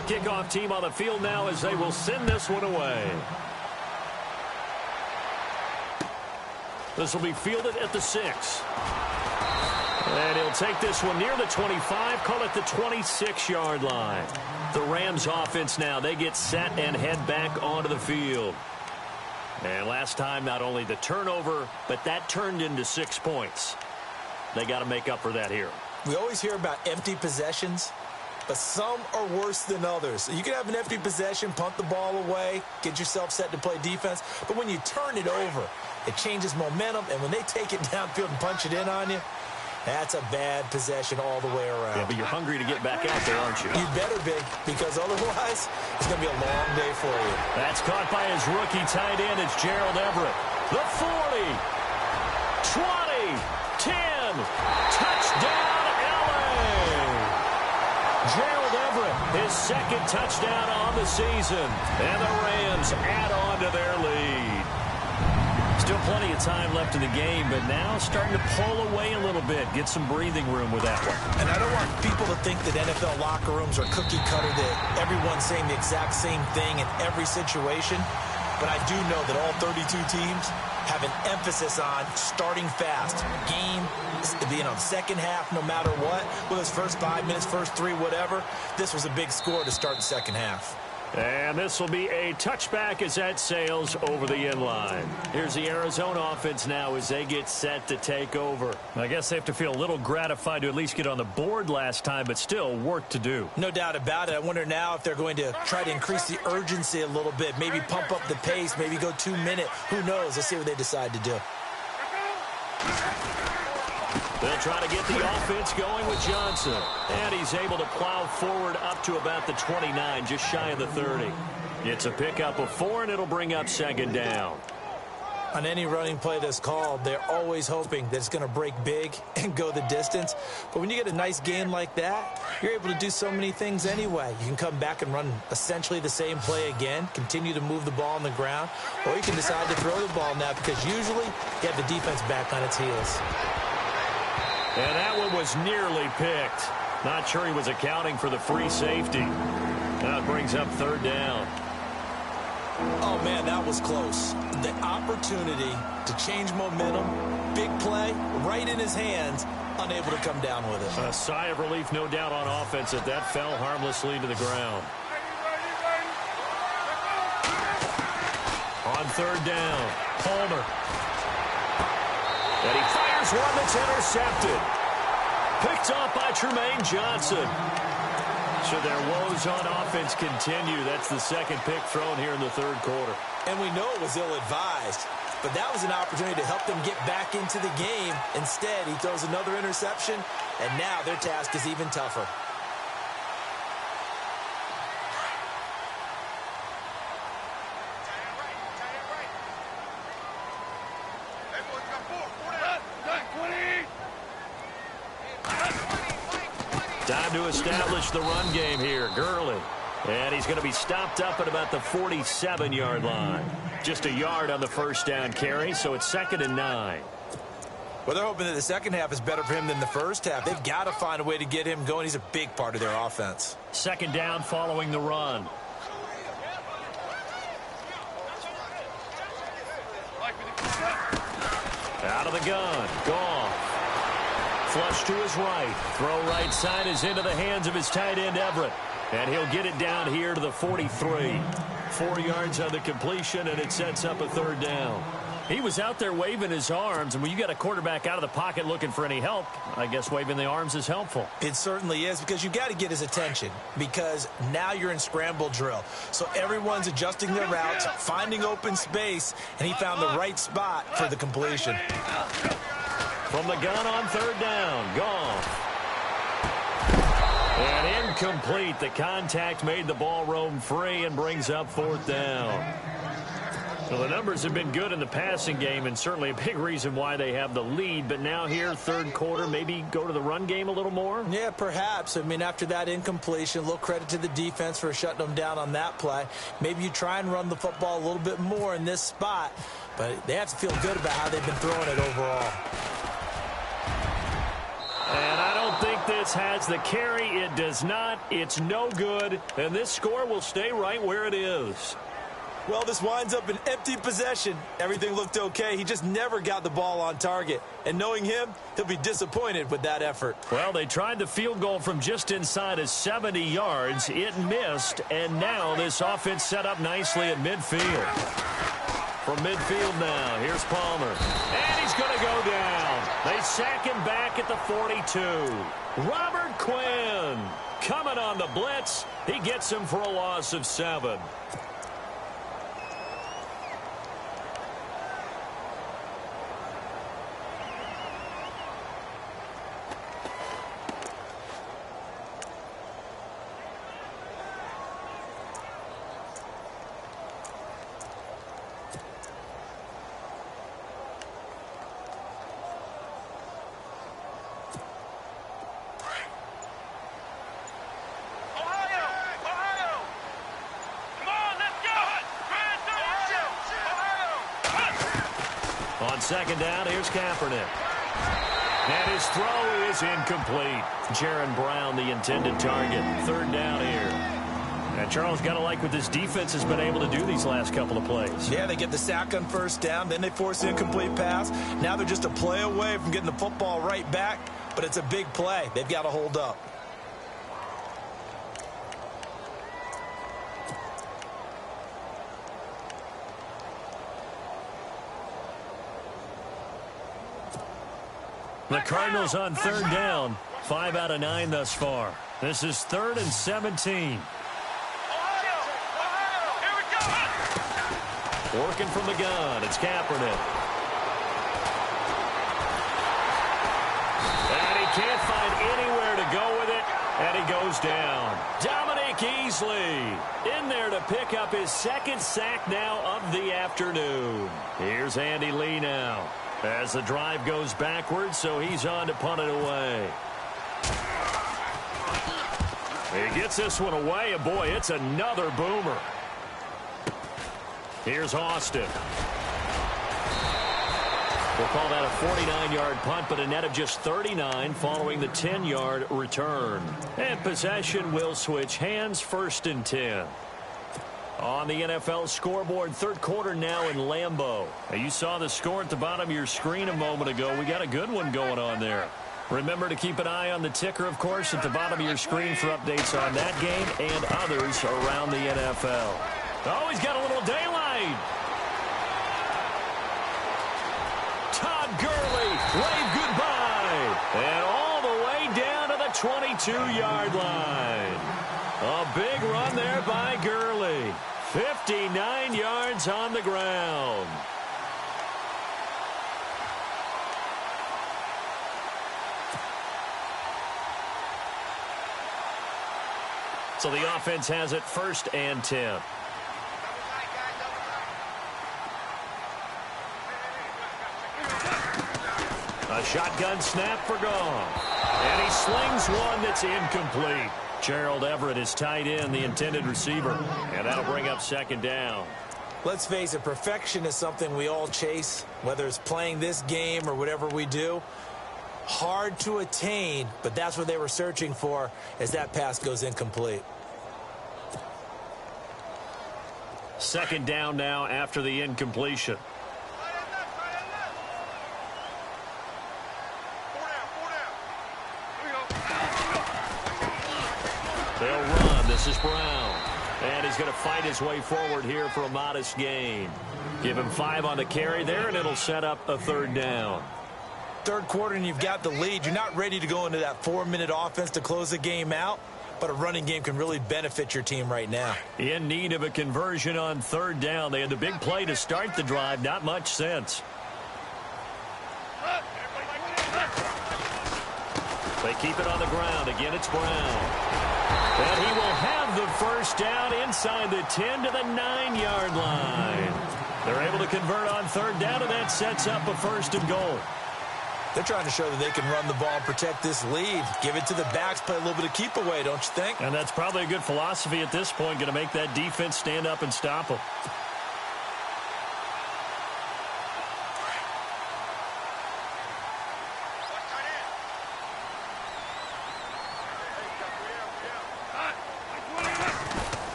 The kickoff team on the field now as they will send this one away. This will be fielded at the 6. And he'll take this one near the 25, call it the 26-yard line. The Rams offense now, they get set and head back onto the field. And last time, not only the turnover, but that turned into 6 points. They got to make up for that here. We always hear about empty possessions, but some are worse than others. You can have an empty possession, punt the ball away, get yourself set to play defense, but when you turn it over, it changes momentum, and when they take it downfield and punch it in on you, that's a bad possession all the way around. Yeah, but you're hungry to get back out there, aren't you? You better be, because otherwise, it's going to be a long day for you. That's caught by his rookie tight end. It's Gerald Everett. The 40, 20, 10, touchdown, LA! Gerald Everett, his second touchdown on the season. And the Rams add on to their lead. Still plenty of time left in the game, but now starting to pull away a little bit. Get some breathing room with that one. And I don't want people to think that NFL locker rooms are cookie cutter, that everyone's saying the exact same thing in every situation. But I do know that all 32 teams have an emphasis on starting fast. Game, second half, no matter what. Whether it's first 5 minutes, first 3, whatever. This was a big score to start the second half. And this will be a touchback as that sails over the end line. Here's the Arizona offense now as they get set to take over. I guess they have to feel a little gratified to at least get on the board last time, but still work to do. No doubt about it. I wonder now if they're going to try to increase the urgency a little bit, maybe pump up the pace, maybe go 2 minute. Who knows? Let's see what they decide to do. They'll try to get the offense going with Johnson. And he's able to plow forward up to about the 29, just shy of the 30. It's a pickup of 4, and it'll bring up second down. On any running play that's called, they're always hoping that it's going to break big and go the distance. But when you get a nice gain like that, you're able to do so many things anyway. You can come back and run essentially the same play again, continue to move the ball on the ground, or you can decide to throw the ball now because usually you have the defense back on its heels. And that one was nearly picked. Not sure he was accounting for the free safety. Now it brings up third down. Oh, man, that was close. The opportunity to change momentum, big play, right in his hands, unable to come down with it. A sigh of relief, no doubt, on offense that fell harmlessly to the ground. On third down, Palmer. And he fires one that's intercepted. Picked off by Tremaine Johnson. Should their woes on offense continue, that's the second pick thrown here in the third quarter. And we know it was ill-advised, but that was an opportunity to help them get back into the game. Instead, he throws another interception, and now their task is even tougher. Time to establish the run game here. Gurley. And he's going to be stopped up at about the 47-yard line. Just a yard on the first down carry, so it's 2nd and 9. Well, they're hoping that the second half is better for him than the first half. They've got to find a way to get him going. He's a big part of their offense. Second down following the run. Out of the gun. Goff. Flush to his right. Throw right side is into the hands of his tight end, Everett. And he'll get it down here to the 43. 4 yards on the completion, and it sets up a third down. He was out there waving his arms, and when you got a quarterback out of the pocket looking for any help, I guess waving the arms is helpful. It certainly is, because you got to get his attention, because now you're in scramble drill. So everyone's adjusting their routes, finding open space, and he found the right spot for the completion. From the gun on third down, Goff. And incomplete. The contact made the ball roam free and brings up fourth down. So the numbers have been good in the passing game, and certainly a big reason why they have the lead. But now here, third quarter, maybe go to the run game a little more? Yeah, perhaps. I mean, after that incompletion, a little credit to the defense for shutting them down on that play. Maybe you try and run the football a little bit more in this spot, but they have to feel good about how they've been throwing it overall. And I don't think this has the carry. It does not. It's no good. And this score will stay right where it is. Well, this winds up an empty possession. Everything looked okay. He just never got the ball on target. And knowing him, he'll be disappointed with that effort. Well, they tried the field goal from just inside of 70 yards. It missed, and now this offense set up nicely at midfield. From midfield now, here's Palmer. And he's going to go down. They sack him back at the 42. Robert Quinn coming on the blitz. He gets him for a loss of 7. On second down, here's Kaepernick. And his throw is incomplete. Jaron Brown, the intended target. Third down here. And Charles, got to like what this defense has been able to do these last couple of plays. Yeah, they get the sack on first down, then they force an incomplete pass. Now they're just a play away from getting the football right back, but it's a big play. They've got to hold up. The Cardinals on third down. 5 out of 9 thus far. This is 3rd and 17. Working from the gun. It's Kaepernick. And he can't find anywhere to go with it. And he goes down. Dominique Easley in there to pick up his 2nd sack now of the afternoon. Here's Andy Lee now. As the drive goes backwards, so he's on to punt it away. He gets this one away, and boy, it's another boomer. Here's Austin. We'll call that a 49-yard punt, but a net of just 39 following the 10-yard return. And possession will switch hands, 1st and 10. On the NFL scoreboard, 3rd quarter now in Lambeau. Now, you saw the score at the bottom of your screen a moment ago. We got a good one going on there. Remember to keep an eye on the ticker, of course, at the bottom of your screen for updates on that game and others around the NFL. Oh, he's got a little daylight. Todd Gurley, wave goodbye. And all the way down to the 22-yard line. A big run there by Gurley. 59 yards on the ground. So the offense has it 1st and 10. A shotgun snap for Goff. And he slings one that's incomplete. Gerald Everett is tight end, the intended receiver. And that'll bring up 2nd down. Let's face it, perfection is something we all chase, whether it's playing this game or whatever we do. Hard to attain, but that's what they were searching for as that pass goes incomplete. 2nd down now after the incompletion. They'll run. This is Brown. And he's going to fight his way forward here for a modest gain. Give him 5 on the carry there, and it'll set up a 3rd down. 3rd quarter, and you've got the lead. You're not ready to go into that 4-minute offense to close the game out, but a running game can really benefit your team right now. In need of a conversion on 3rd down. They had the big play to start the drive. Not much sense. They keep it on the ground. Again, it's Brown. And he will have the 1st down inside the 10 to the 9-yard line. They're able to convert on 3rd down, and that sets up a 1st and goal. They're trying to show that they can run the ball and protect this lead. Give it to the backs, play a little bit of keep away, don't you think? And that's probably a good philosophy at this point, going to make that defense stand up and stop them.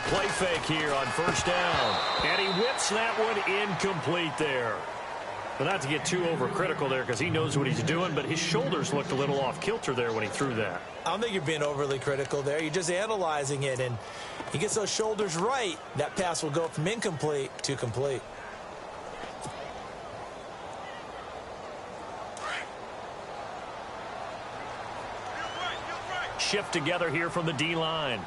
play fake here on first down. And he whips that one incomplete there. But not to get too overcritical there because he knows what he's doing, but his shoulders looked a little off kilter there when he threw that. I don't think you're being overly critical there. You're just analyzing it, and he gets those shoulders right. That pass will go from incomplete to complete. Shift together here from the D-line.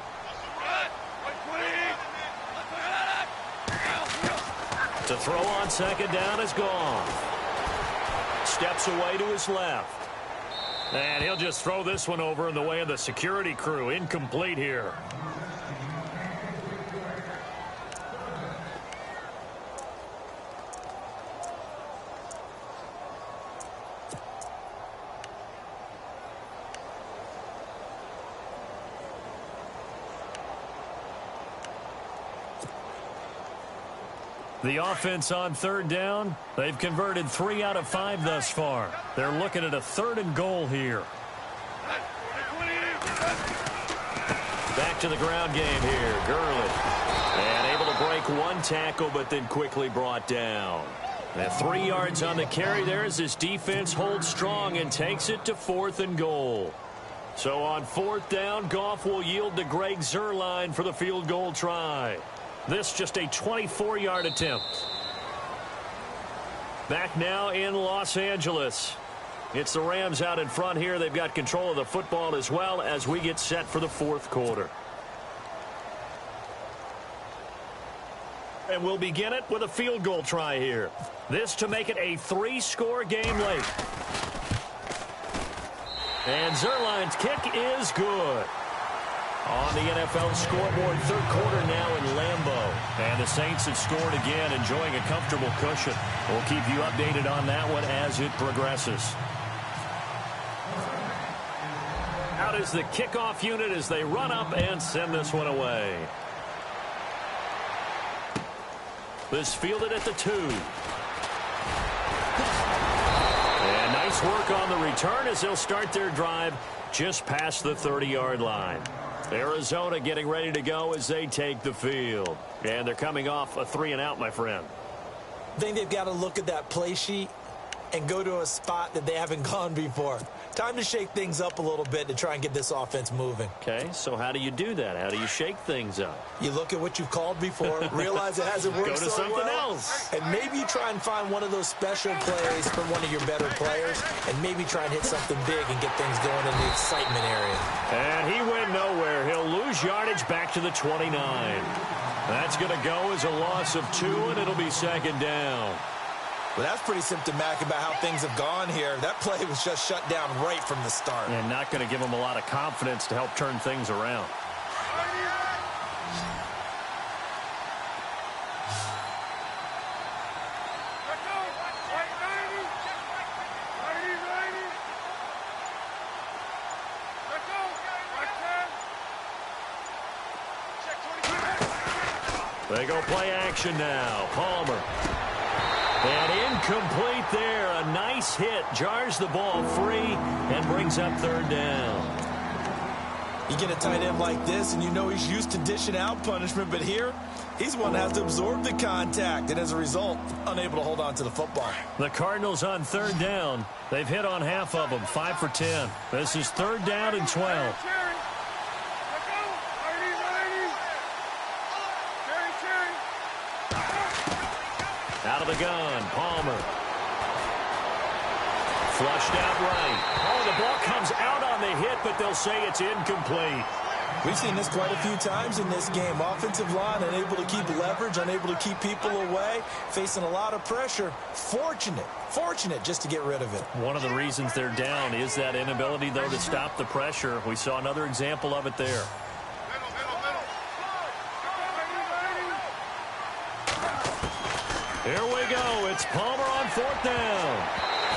To throw on second down is gone. Steps away to his left. And he'll just throw this one over in the way of the security crew. Incomplete here. The offense on third down, they've converted 3 out of 5 thus far. They're looking at a 3rd and goal here. Back to the ground game here. Gurley. And able to break one tackle, but then quickly brought down. And 3 yards on the carry there as his defense holds strong and takes it to 4th and goal. So on 4th down, Goff will yield to Greg Zuerlein for the field goal try. This just a 24-yard attempt. Back now in Los Angeles. It's the Rams out in front here. They've got control of the football as well as we get set for the 4th quarter. And we'll begin it with a field goal try here. This to make it a 3-score game late. And Zuerlein's kick is good. On the NFL scoreboard, 3rd quarter now in Lambeau. And the Saints have scored again, enjoying a comfortable cushion. We'll keep you updated on that one as it progresses. Out is the kickoff unit as they run up and send this one away. This fielded at the 2. And nice work on the return as they'll start their drive just past the 30-yard line. Arizona getting ready to go as they take the field. And they're coming off a 3-and-out, my friend. I think they've got to look at that play sheet and go to a spot that they haven't gone before. Time to shake things up a little bit to try and get this offense moving. Okay, so how do you do that? How do you shake things up? You look at what you've called before, realize it hasn't worked so well. Go to something else. And maybe you try and find one of those special plays from one of your better players, and maybe try and hit something big and get things going in the excitement area. And he went nowhere. He'll lose yardage back to the 29. That's going to go as a loss of 2, and it'll be 2nd down. Well, that's pretty symptomatic about how things have gone here. That play was just shut down right from the start. And not going to give them a lot of confidence to help turn things around. They go play action now. Palmer. And incomplete there. A nice hit. Jars the ball free and brings up 3rd down. You get a tight end like this, and you know he's used to dishing out punishment, but here, he's one that has to absorb the contact, and as a result, unable to hold on to the football. The Cardinals on 3rd down. They've hit on half of them, 5 for 10. This is 3rd down and 12. Out of the gun, Palmer. Flushed out right. Oh, the ball comes out on the hit, but they'll say it's incomplete. We've seen this quite a few times in this game. Offensive line unable to keep leverage, unable to keep people away, facing a lot of pressure. Fortunate just to get rid of it. One of the reasons they're down is that inability, though, to stop the pressure. We saw another example of it there. Here we go. It's Palmer on 4th down.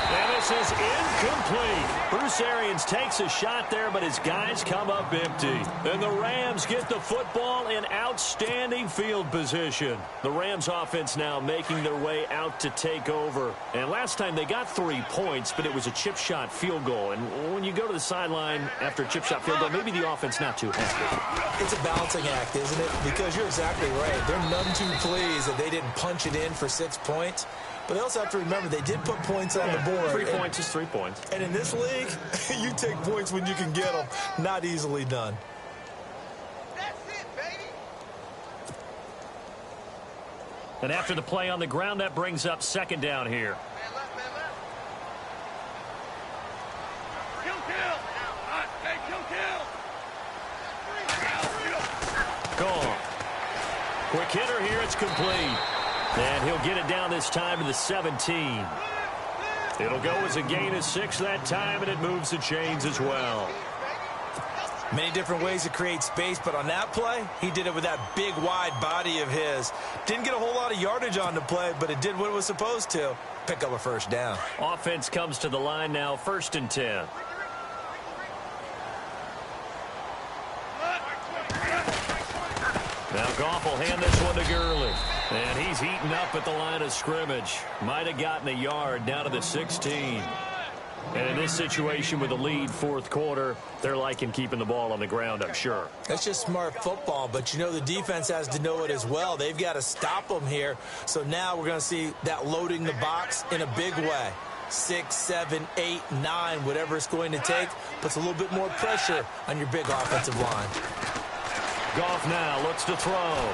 And this is incomplete. Bruce Arians takes a shot there, but his guys come up empty. And the Rams get the football in outstanding field position. The Rams offense now making their way out to take over. And last time they got 3 points, but it was a chip shot field goal. And when you go to the sideline after a chip shot field goal, maybe the offense not too happy. It's a balancing act, isn't it? Because you're exactly right. They're none too pleased that they didn't punch it in for 6 points. But they also have to remember they did put points on the board. 3 points is 3 points. And in this league, you take points when you can get them. Not easily done. That's it, baby. And after the play on the ground, that brings up second down here. Man left, man left. Kill. Hey, kill. Gone. Quick hitter here. It's complete. And he'll get it down this time to the 17. It'll go as a gain of 6 that time, and it moves the chains as well. Many different ways to create space, but on that play, he did it with that big, wide body of his. Didn't get a whole lot of yardage on the play, but it did what it was supposed to. Pick up a first down. Offense comes to the line now, 1st and 10. Now Goff will hand this one to Gurley. And he's heating up at the line of scrimmage. Might have gotten a yard down to the 16. And in this situation with the lead, 4th quarter, they're liking keeping the ball on the ground, I'm sure. That's just smart football, but you know the defense has to know it as well. They've got to stop them here. So now we're going to see that loading the box in a big way. 6, 7, 8, 9, whatever it's going to take, puts a little bit more pressure on your big offensive line. Goff now looks to throw.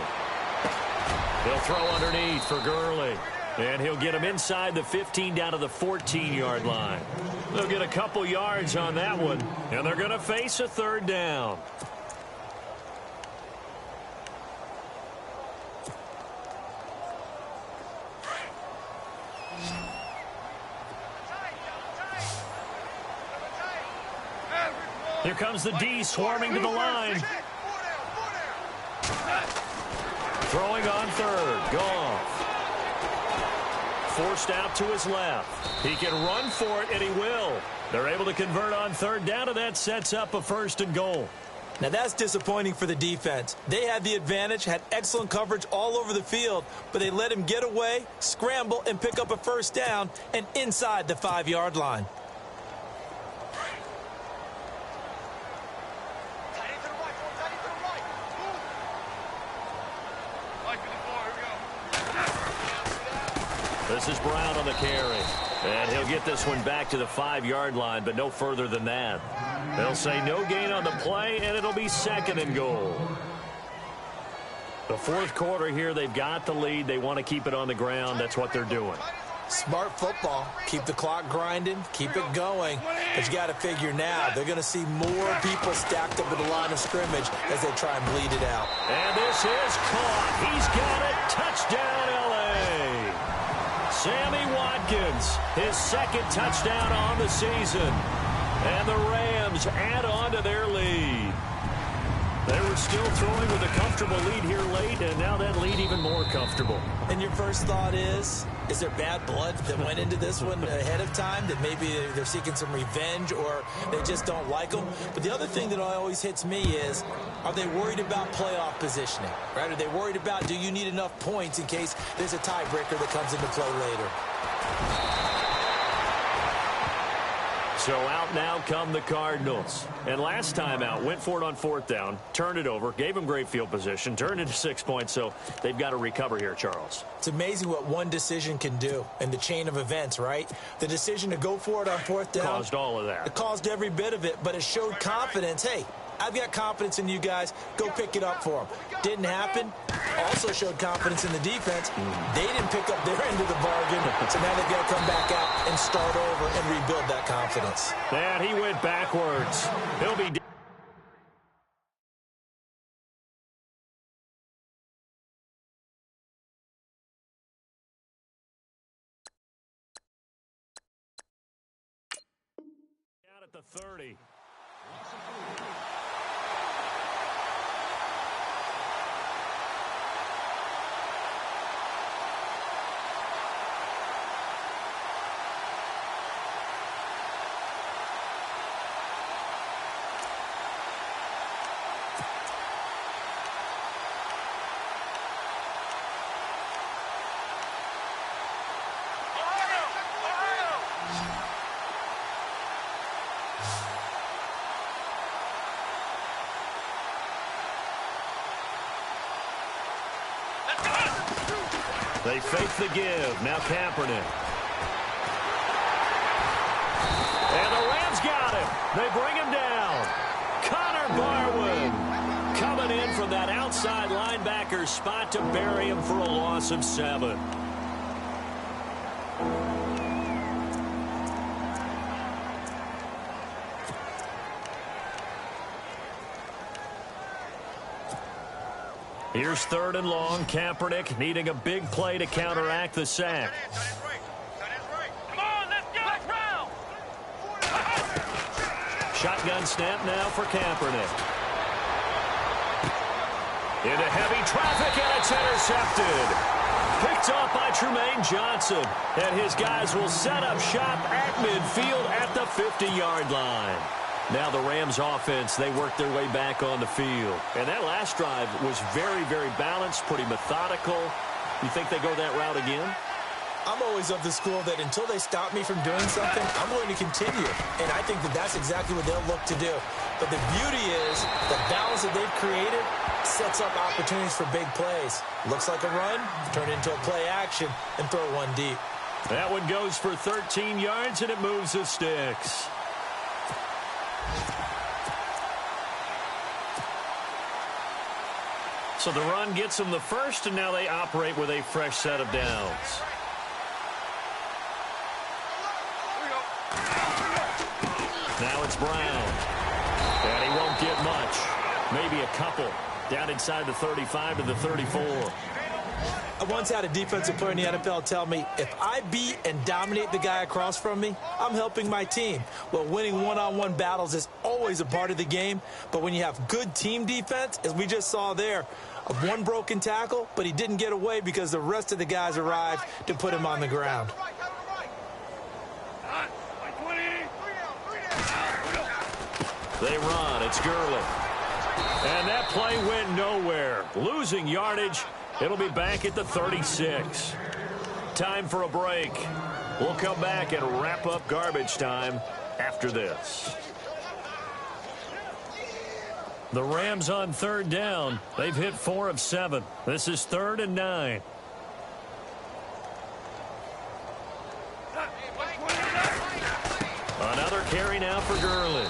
He'll throw underneath for Gurley. And he'll get him inside the 15 down to the 14-yard line. They'll get a couple yards on that one. And they're going to face a 3rd down. Here comes the D swarming to the line. Throwing on 3rd. Goff. Forced out to his left. He can run for it, and he will. They're able to convert on 3rd down, and that sets up a 1st and goal. Now that's disappointing for the defense. They had the advantage, had excellent coverage all over the field, but they let him get away, scramble, and pick up a 1st down, and inside the 5-yard line. This is Brown on the carry. And he'll get this one back to the 5-yard line, but no further than that. They'll say no gain on the play, and it'll be 2nd and goal. The 4th quarter here, they've got the lead. They want to keep it on the ground. That's what they're doing. Smart football. Keep the clock grinding. Keep it going. But you got to figure now, they're going to see more people stacked up at the line of scrimmage as they try and bleed it out. And this is caught. He's got it. Touchdown, L.A. Sammy Watkins, his 2nd touchdown on the season. And the Rams add on to their lead. They were still throwing with a comfortable lead here late, and now that lead even more comfortable. And your first thought is there bad blood that went into this one ahead of time, that maybe they're seeking some revenge or they just don't like them? But the other thing that always hits me is, are they worried about playoff positioning? Right? Are they worried about, do you need enough points in case there's a tiebreaker that comes into play later? So out now come the Cardinals. And last time out, went for it on 4th down, turned it over, gave them great field position, turned into 6 points, so they've got to recover here, Charles. It's amazing what one decision can do in the chain of events, right? The decision to go for it on 4th down caused all of that. It caused every bit of it, but it showed confidence. Hey, I've got confidence in you guys. Go pick it up for them. Didn't happen. Also showed confidence in the defense. They didn't pick up their end of the bargain, so now they've got to come back out and start over and rebuild that confidence. And he went backwards. He'll be out at the 30. They fake the give. Now Kaepernick. And the Rams got him. They bring him down. Connor Barwin coming in from that outside linebacker spot to bury him for a loss of 7. Here's 3rd and long. Kaepernick needing a big play to counteract the sack. Come on, let's go. Shotgun snap now for Kaepernick. Into heavy traffic, and it's intercepted. Picked off by Trumaine Johnson. And his guys will set up shop at midfield at the 50-yard line. Now the Rams offense, they work their way back on the field. And that last drive was very, very balanced, pretty methodical. You think they go that route again? I'm always of the school that until they stop me from doing something, I'm going to continue. And I think that that's exactly what they'll look to do. But the beauty is the balance that they've created sets up opportunities for big plays. Looks like a run, turn into a play action, and throw one deep. That one goes for 13 yards, and it moves the sticks. So the run gets them the first, and now they operate with a fresh set of downs. Now it's Brown. And he won't get much. Maybe a couple. Down inside the 35 to the 34. I once had a defensive player in the NFL tell me, if I beat and dominate the guy across from me, I'm helping my team. Well, winning one-on-one battles is always a part of the game, but when you have good team defense, as we just saw there, one broken tackle, but he didn't get away because the rest of the guys arrived to put him on the ground. They run. It's Gurley. And that play went nowhere. Losing yardage. It'll be back at the 36. Time for a break. We'll come back and wrap up garbage time after this. The Rams on 3rd down. They've hit 4 of 7. This is 3rd and 9. Another carry now for Gurley.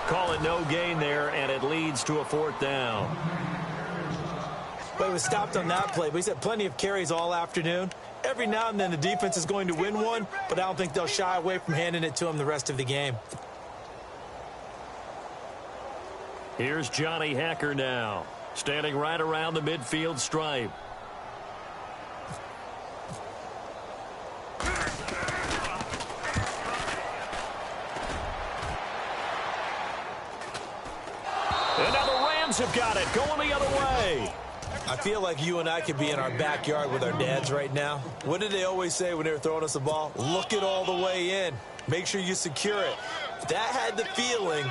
Call it no gain there, and it leads to a 4th down. But he was stopped on that play. But he's had plenty of carries all afternoon. Every now and then the defense is going to win one, but I don't think they'll shy away from handing it to him the rest of the game. Here's Johnny Hacker now, standing right around the midfield stripe. And now the Rams have got it, going the other way. I feel like you and I could be in our backyard with our dads right now. What did they always say when they were throwing us the ball? Look it all the way in. Make sure you secure it. That had the feeling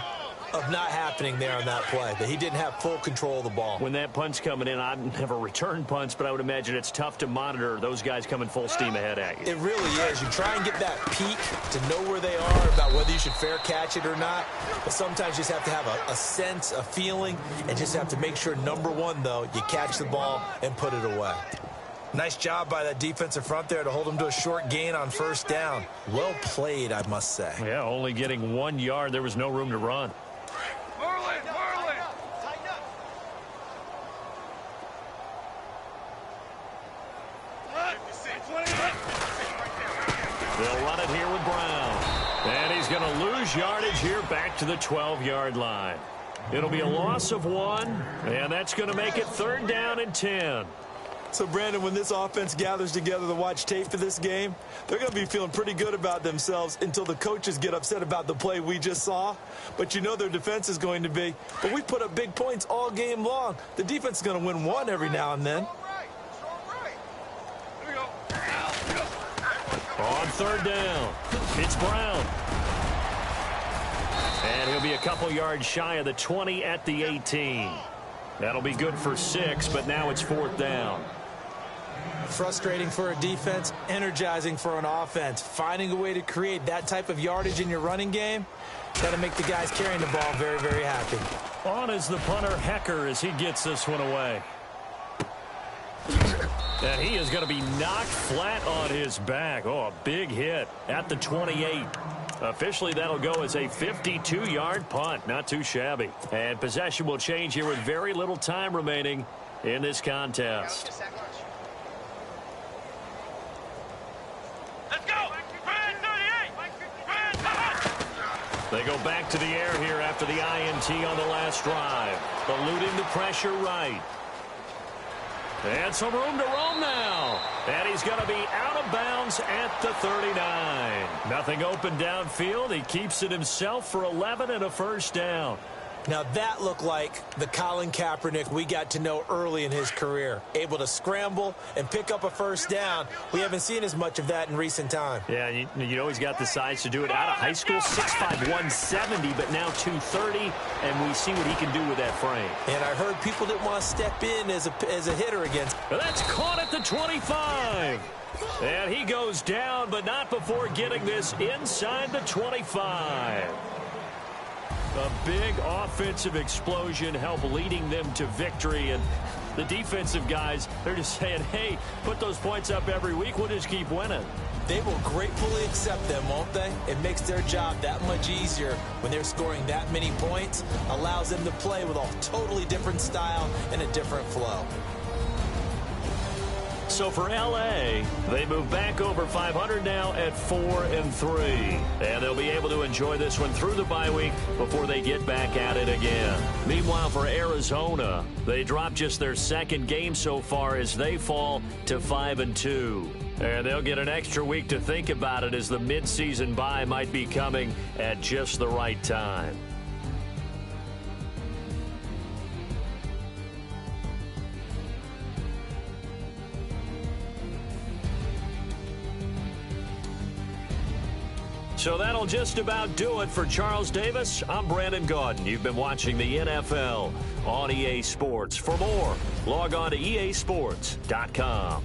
of not happening there on that play, that he didn't have full control of the ball. When that punch coming in, I've never returned punts, but I would imagine it's tough to monitor those guys coming full steam ahead at you. It really is. You try and get that peek to know where they are, about whether you should fair catch it or not, but sometimes you just have to have a sense, a feeling, and just have to make sure, number one, though, you catch the ball and put it away. Nice job by that defensive front there to hold him to a short gain on 1st down. Well played, I must say. Yeah, only getting 1 yard. There was no room to run. They'll run it here with Brown. And he's going to lose yardage here back to the 12-yard line. It'll be a loss of 1, and that's going to make it 3rd down and 10. So, Brandon, when this offense gathers together to watch tape for this game, they're going to be feeling pretty good about themselves until the coaches get upset about the play we just saw. But you know their defense is going to be. But we put up big points all game long. The defense is going to win one every now and then. On 3rd down, it's Brown. And he'll be a couple yards shy of the 20 at the 18. That'll be good for 6, but now it's 4th down. Frustrating for a defense, energizing for an offense. Finding a way to create that type of yardage in your running game, that'll make the guys carrying the ball very, very happy. On is the punter, Hecker, as he gets this one away. And he is going to be knocked flat on his back. Oh, a big hit at the 28. Officially, that'll go as a 52-yard punt. Not too shabby. And possession will change here with very little time remaining in this contest. Let's go! They go back to the air here after the INT on the last drive. Eluding the pressure right. And some room to roam now. And he's going to be out of bounds at the 39. Nothing open downfield. He keeps it himself for 11 and a first down. Now that looked like the Colin Kaepernick we got to know early in his career. Able to scramble and pick up a first down. We haven't seen as much of that in recent time. Yeah, you know he's got the size to do it. Out of high school, 6'5", 170, but now 230, and we see what he can do with that frame. And I heard people didn't want to step in as a hitter against. That's caught at the 25. And he goes down, but not before getting this inside the 25. A big offensive explosion helped leading them to victory. And the defensive guys, they're just saying, hey, put those points up every week. We'll just keep winning. They will gratefully accept them, won't they? It makes their job that much easier when they're scoring that many points. Allows them to play with a totally different style and a different flow. So for L.A., they move back over 500 now at 4-3. And they'll be able to enjoy this one through the bye week before they get back at it again. Meanwhile, for Arizona, they drop just their second game so far as they fall to 5-2. And they'll get an extra week to think about it as the midseason bye might be coming at just the right time. So that'll just about do it for Charles Davis. I'm Brandon Gaudin. You've been watching the NFL on EA Sports. For more, log on to easports.com.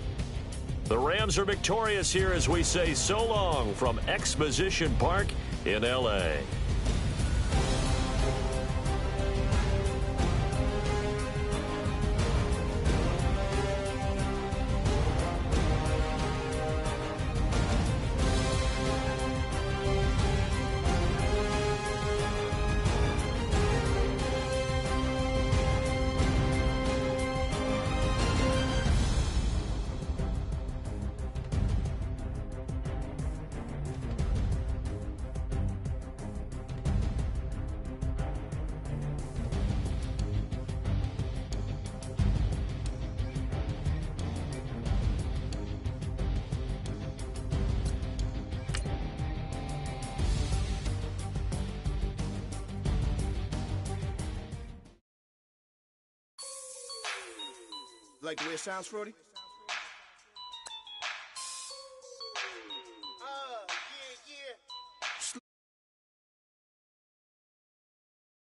The Rams are victorious here as we say so long from Exposition Park in L.A. Like the way it sounds, Frody?